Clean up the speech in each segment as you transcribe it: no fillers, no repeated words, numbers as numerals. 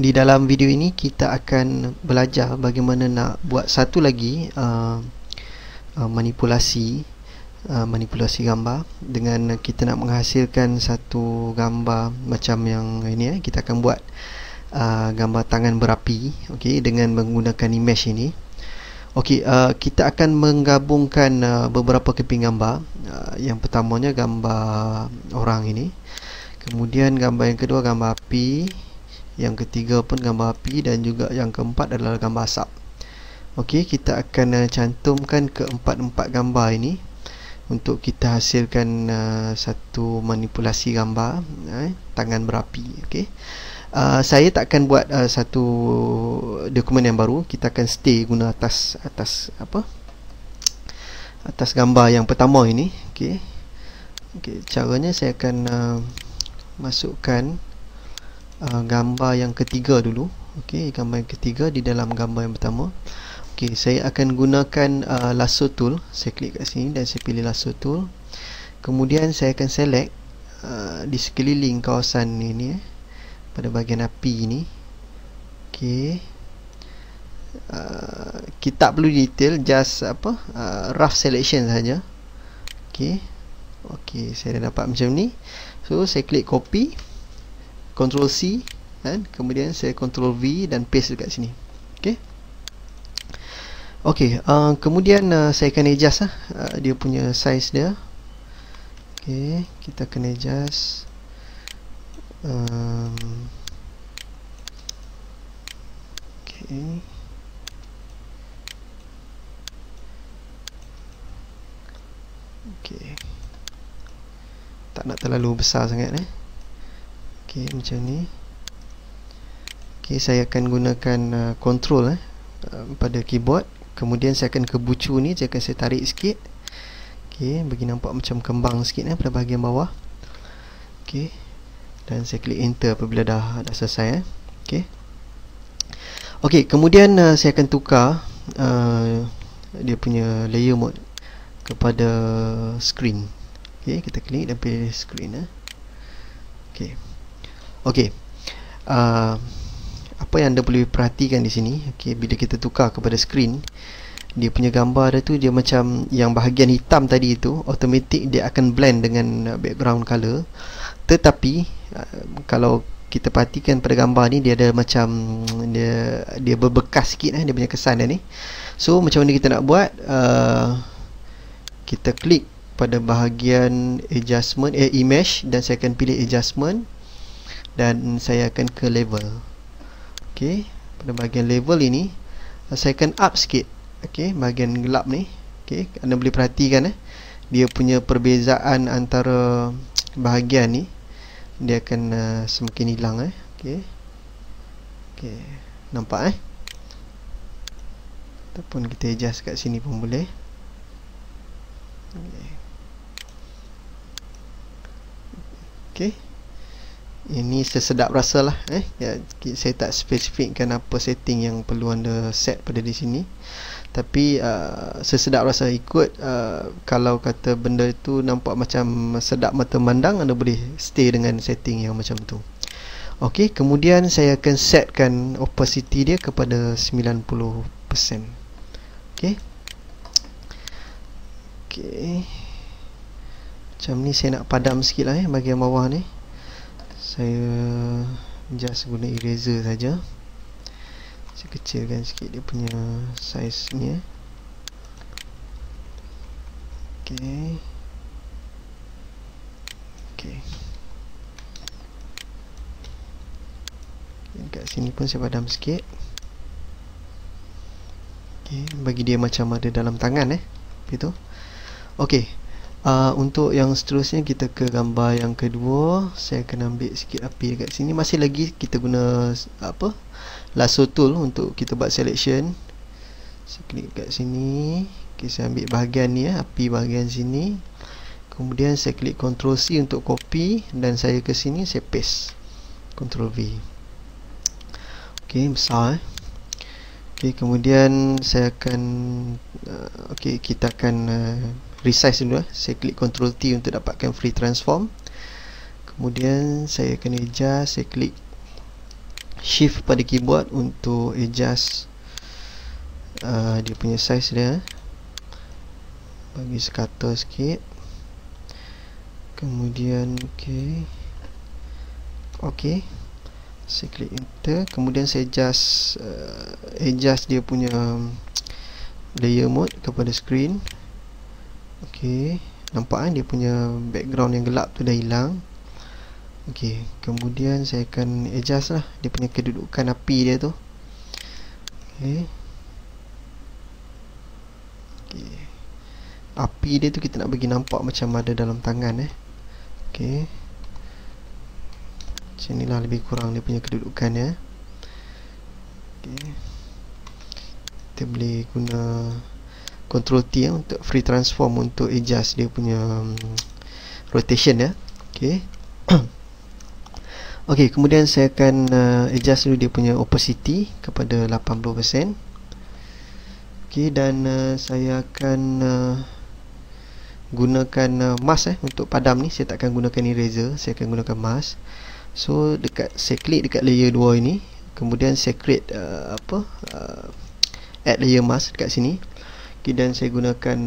Di dalam video ini kita akan belajar bagaimana nak buat satu lagi manipulasi gambar dengan kita nak menghasilkan satu gambar macam yang ini. Kita akan buat gambar tangan berapi, okey, dengan menggunakan image ini. Okey, kita akan menggabungkan beberapa keping gambar. Yang pertamanya gambar orang ini, kemudian gambar yang kedua gambar api, yang ketiga pun gambar api, dan juga yang keempat adalah gambar asap. Okey, kita akan cantumkan keempat-empat gambar ini untuk kita hasilkan satu manipulasi gambar tangan berapi. Okey, saya tak akan buat satu dokumen yang baru. Kita akan stay guna atas gambar yang pertama ini. Okey, caranya saya akan masukkan gambar yang ketiga dulu. Okey, gambar yang ketiga di dalam gambar yang pertama. Okey, saya akan gunakan lasso tool. Saya klik kat sini dan saya pilih lasso tool. Kemudian saya akan select di sekeliling kawasan ini pada bahagian api ini. Okey, kita tak perlu detail, just rough selection saja. Okey, saya dah dapat macam ni. So saya klik copy, Ctrl C, dan kemudian saya Ctrl V dan paste dekat sini. Okey, kemudian saya akan adjust dia punya size dia. Okey, kita akan adjust okey. Okey, tak nak terlalu besar sangat Okey, macam ni. Okey, saya akan gunakan control pada keyboard. Kemudian saya akan ke bucu ni, saya tarik sikit. Okey, bagi nampak macam kembang sikit pada bahagian bawah. Okey, dan saya klik enter apabila dah selesai Okey. Okey, kemudian saya akan tukar dia punya layer mode kepada screen. Okey, kita klik dan pilih screen Okey. Okey, apa yang anda boleh perhatikan di sini, okey, bila kita tukar kepada screen, dia punya gambar dia tu, dia macam yang bahagian hitam tadi itu automatic dia akan blend dengan background color. Tetapi kalau kita perhatikan pada gambar ni, dia ada macam dia berbekas sikit dia punya kesan dia ni. So macam mana kita nak buat? Kita klik pada bahagian adjustment image, dan saya akan pilih adjustment dan saya akan ke level. Okey, pada bahagian level ini saya akan up sikit. Okey, bahagian gelap ni. Okey, anda boleh perhatikan dia punya perbezaan antara bahagian ni, dia akan semakin hilang Okey. Okey, nampak ataupun kita adjust kat sini pun boleh. Okey, ini sesedap rasa lah saya tak spesifikkan apa setting yang perlu anda set pada di sini, tapi sesedap rasa ikut. Kalau kata benda itu nampak macam sedap mata memandang, anda boleh stay dengan setting yang macam tu. Okey, kemudian saya akan setkan opacity dia kepada 90%. Okey. Okey, macam ni saya nak padam sikit lah bahagian bawah ni. Saya just guna eraser saja. Saya kecilkan sikit dia punya size ni Okey. Okey, kat sini pun saya padam sikit. Okey, bagi dia macam ada dalam tangan begitu. Okey, untuk yang seterusnya kita ke gambar yang kedua. Saya akan ambil sikit api dekat sini. Masih lagi kita guna lasso tool untuk kita buat selection. Saya klik kat sini. Okey, saya ambil bahagian ni api bahagian sini. Kemudian saya klik Ctrl C untuk copy, dan saya ke sini saya paste. Ctrl V. Okey, besar Okey, kemudian saya akan okey, kita akan resize dulu Saya klik Ctrl T untuk dapatkan free transform. Kemudian saya akan adjust, saya klik shift pada keyboard untuk adjust dia punya size dia. Bagi sekata sikit. Kemudian okey, saya klik enter. Kemudian saya adjust dia punya layer mode kepada screen. Okey, nampak kan dia punya background yang gelap tu dah hilang. Okey, kemudian saya akan adjust lah dia punya kedudukan api dia tu. Okey. Api dia tu kita nak bagi nampak macam ada dalam tangan Okey. Macam inilah lebih kurang dia punya kedudukan ya. Okey. Kita boleh guna Ctrl T untuk free transform untuk adjust dia punya rotation ya. Okey. Okey, kemudian saya akan adjust dulu dia punya opacity kepada 80%. Okey, dan saya akan gunakan mask untuk padam ni. Saya tak akan gunakan eraser, saya akan gunakan mask. So saya klik dekat layer 2 ini, kemudian saya create add layer mask dekat sini. Okay, dan saya gunakan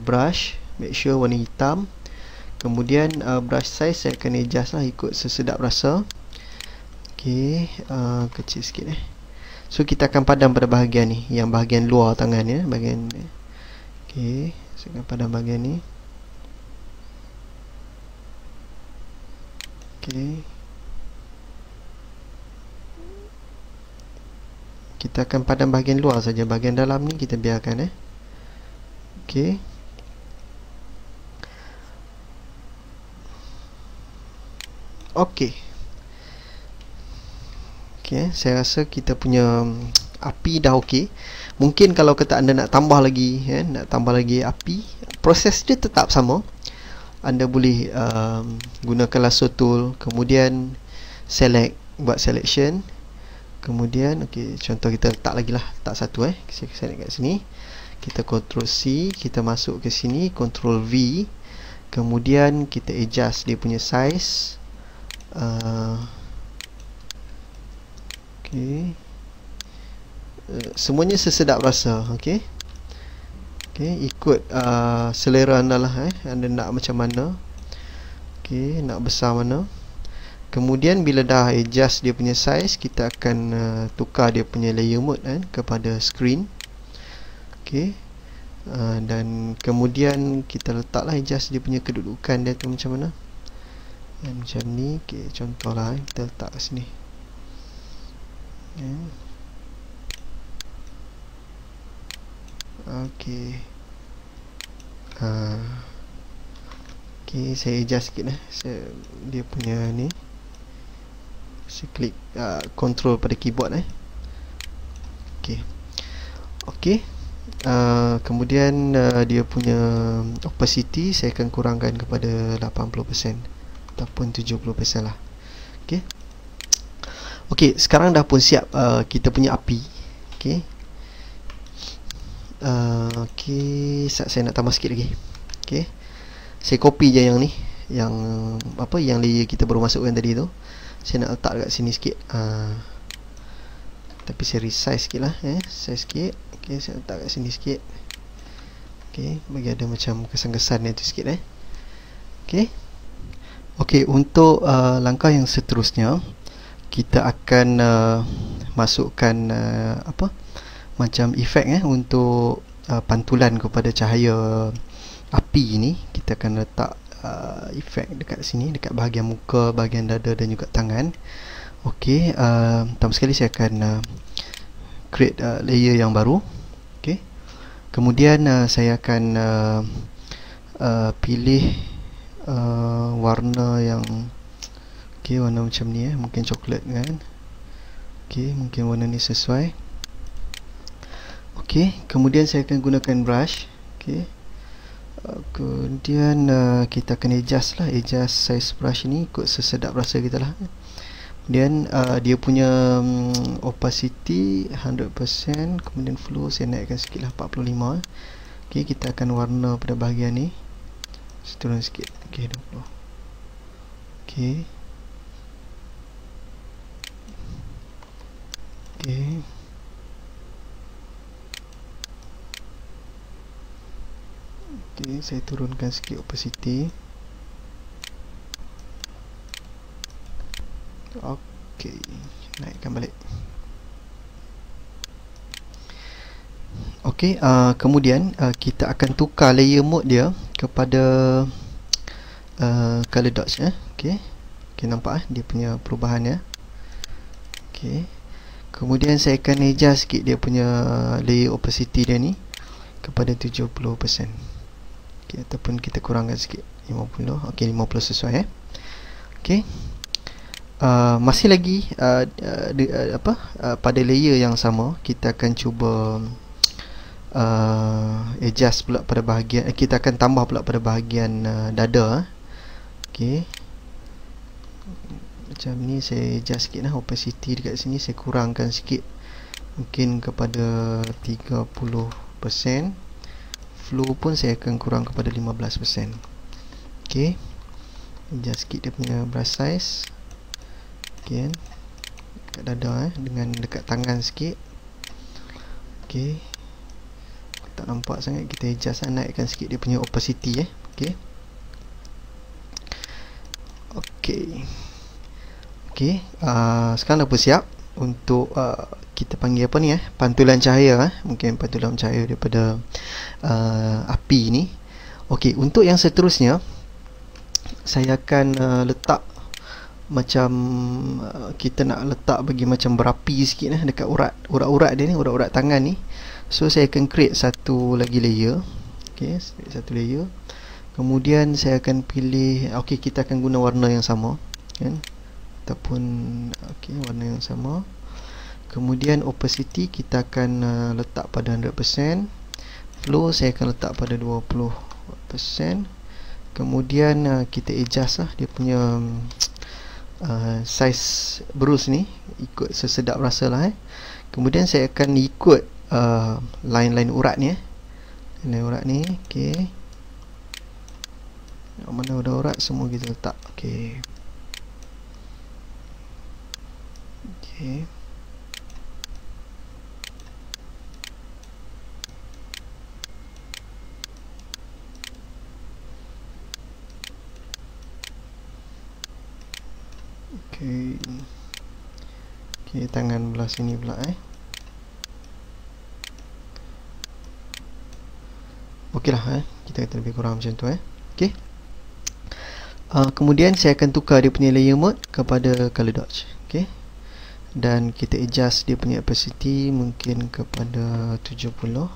brush, make sure warna hitam. Kemudian brush size saya akan adjust lah ikut sesedap rasa. Okay, kecil sikit So kita akan padam pada bahagian ni, yang bahagian luar tangan ya, bahagian ni. Okay, saya akan padam bahagian ni. Okay, kita akan padam bahagian luar saja, bahagian dalam ni kita biarkan Okay. Okay. Okay, saya rasa kita punya api dah okey. Mungkin kalau kata anda nak tambah lagi nak tambah lagi api, proses dia tetap sama. Anda boleh gunakan lasso tool, kemudian select, buat selection. Kemudian okey, contoh kita letak lagi lah, letak satu saya select kat sini. Kita Ctrl C, kita masuk ke sini, Ctrl V. Kemudian kita adjust dia punya size. Okey. Semuanya sesedap rasa, okey. Okey, ikut selera anda lah anda nak macam mana. Okey, nak besar mana. Kemudian bila dah adjust dia punya size, kita akan tukar dia punya layer mode kepada screen. Okey. Dan kemudian kita letaklah adjust dia punya kedudukan dia tu macam mana. Macam ni. Okey, contohlah kita letak kat sini. Okey. Okey, saya adjust sikit dia punya ni. Saya klik control pada keyboard Okey. Okey. Kemudian dia punya opacity saya akan kurangkan kepada 80% ataupun 70% lah. Okey. Okey, sekarang dah pun siap kita punya api. Okey. Okey, saya nak tambah sikit lagi. Okey. Saya copy je yang ni, yang layer kita baru masukkan tadi tu. Saya nak letak dekat sini sikit. Tapi saya resize sikit lah size sikit. Okey, saya letak kat sini sikit. Okey, bagi ada macam kesan-kesan tu sikit Okey. Okey, untuk langkah yang seterusnya, kita akan masukkan macam efek untuk pantulan kepada cahaya api ni. Kita akan letak efek dekat sini, dekat bahagian muka, bahagian dada dan juga tangan. Okey, pertama sekali saya akan create layer yang baru. Okey. Kemudian saya akan pilih warna yang warna macam ni mungkin coklat kan. Okey, mungkin warna ni sesuai. Okey, kemudian saya akan gunakan brush. Okey. Kemudian kita akan adjust size brush ni ikut sesedap rasa kita lah. Kemudian dia punya opacity 100%, kemudian flow saya naikkan sikit lah 45. Okey, kita akan warna pada bahagian ni. Saya turun sikit. Okey, 20. Okey. Okey. Okey, saya turunkan sikit opacity. Okey, naikkan balik. Okey, kemudian kita akan tukar layer mode dia kepada color dots Okey. Okey, nampak dia punya perubahan ya. Okey. Kemudian saya akan adjust sikit dia punya layer opacity dia ni kepada 70%. Okey, ataupun kita kurangkan sikit 50. Okey, 50 sesuai Okey. Masih lagi pada layer yang sama, kita akan cuba adjust pula pada bahagian kita akan tambah pula pada bahagian dada. Okey. Macam ni saya adjust sikit opacity dekat sini saya kurangkan sikit, mungkin kepada 30%. Flow pun saya akan kurang kepada 15%. Okey. Adjust sikit dia punya brush size. Okey, dekat dada dengan dekat tangan sikit. Okey. Tak nampak sangat, kita adjust naikkan sikit dia punya opacity Okey. Okey. Okey, sekarang dah bersiap untuk kita panggil apa ni pantulan cahaya mungkin pantulan cahaya daripada api ni. Okey, untuk yang seterusnya saya akan letak macam kita nak letak bagi macam berapi sikit dekat urat-urat dia ni, urat-urat tangan ni. So saya akan create satu lagi layer. Okey, satu layer. Kemudian saya akan pilih, okey, kita akan guna warna yang sama kan, ataupun okey, warna yang sama. Kemudian opacity kita akan letak pada 100%. Flow saya akan letak pada 20%. Kemudian kita adjust dia punya size brush ni ikut sesedap rasa lah Kemudian saya akan ikut line-line urat ni line urat ni. Okey, mana ada urat semua kita letak. Okey. Okey. Okey. Okey, tangan belah sini pula Okeylah kita kata lebih kurang macam tu Okey. Kemudian saya akan tukar dia punya layer mode kepada color dodge. Okey. Dan kita adjust dia punya opacity mungkin kepada 70.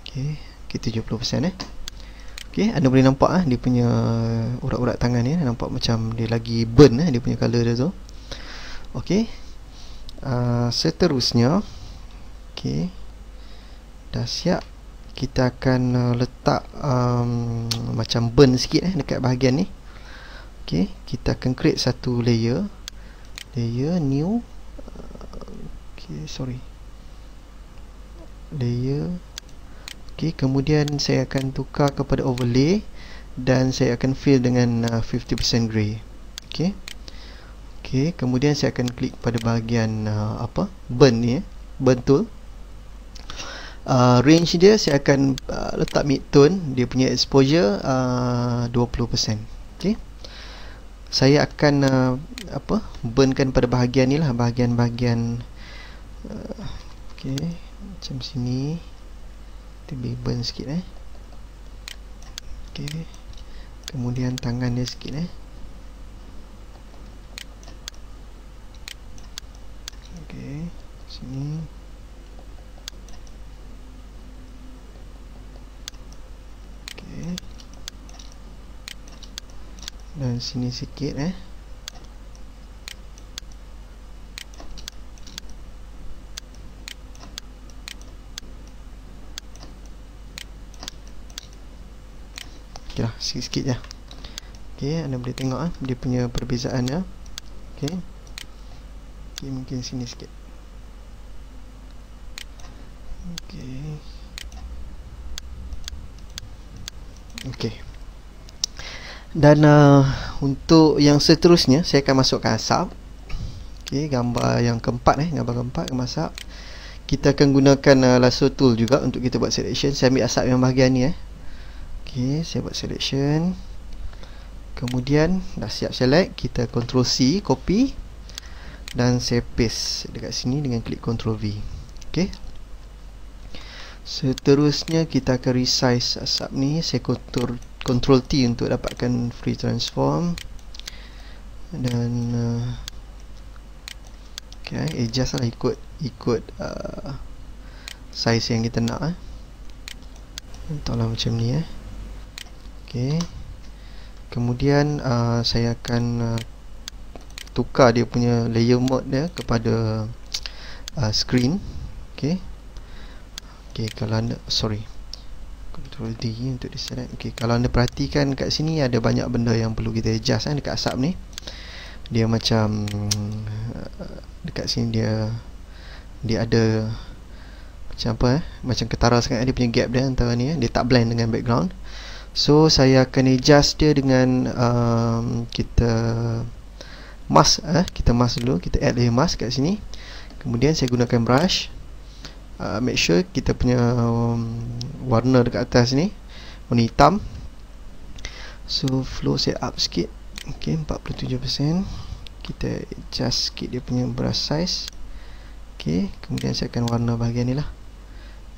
Okey, kita 70% Okey, anda boleh nampak dia punya urat-urat tangan ni nampak macam dia lagi burn dia punya color dia tu. Okey. Seterusnya okey, dah siap. Kita akan letak macam burn sikit dekat bahagian ni. Okey, kita akan create satu layer new. Okey, sorry, layer. Okey, kemudian saya akan tukar kepada overlay dan saya akan fill dengan 50% grey. Okey. Okey, kemudian saya akan klik pada bahagian burn ni burn tool. Range dia saya akan letak mid tone, dia punya exposure 20%. Okey. Saya akan burnkan pada bahagian ni lah, bahagian-bahagian okey, macam sini. Kita burn sikit Okey. Kemudian tangan dia sikit Okey, sini. Okey. Dan sini sikit Okey lah, sikit-sikit je. Okey, anda boleh tengok dia punya perbezaannya. Okey. Okey, mungkin sini sikit. Okey. Okey. Dan untuk yang seterusnya saya akan masukkan asap. Okey, gambar yang keempat gambar keempat masak. Kita akan gunakan lasso tool juga untuk kita buat selection. Saya ambil asap yang bahagian ni Okey, saya buat selection. Kemudian dah siap select, kita Ctrl C, copy dan saya paste dekat sini dengan klik Ctrl V. Okey. Seterusnya kita akan resize asap ni. Saya Ctrl T untuk dapatkan free transform dan adjust lah ikut size yang kita nak letaklah macam ni Okey. Kemudian saya akan tukar dia punya layer mode dia kepada screen. Okey. Okey, kalau anda Ctrl D untuk diselect. Okey, kalau anda perhatikan kat sini ada banyak benda yang perlu kita adjust dekat asap ni. Dia macam dekat sini dia ada macam apa macam ketara sangat dia punya gap dia antara ni dia tak blend dengan background. So saya akan adjust dia dengan kita mask kita mask dulu, kita add layer mask kat sini. Kemudian saya gunakan brush. Make sure kita punya warna dekat atas ni warna hitam. So flow saya up sikit. Okey, 47%. Kita adjust sikit dia punya brush size. Okey, kemudian saya akan warna bahagian ni lah.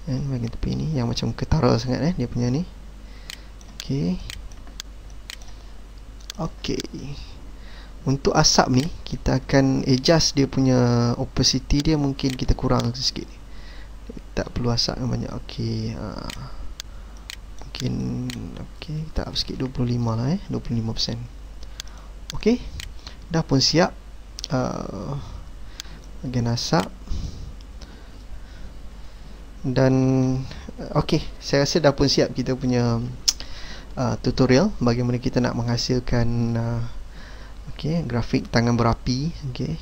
Bahagian tepi ni yang macam ketara sangat dia punya ni. Okey. Okey. Untuk asap ni kita akan adjust dia punya opacity dia, mungkin kita kurang sikit. Tak perlu asap yang banyak. Okey. Mungkin kita up sikit 25 lah 25%. Okey. Dah pun siap bahagian asap. Dan okey, saya rasa dah pun siap kita punya tutorial bagaimana kita nak menghasilkan grafik tangan berapi. Okey.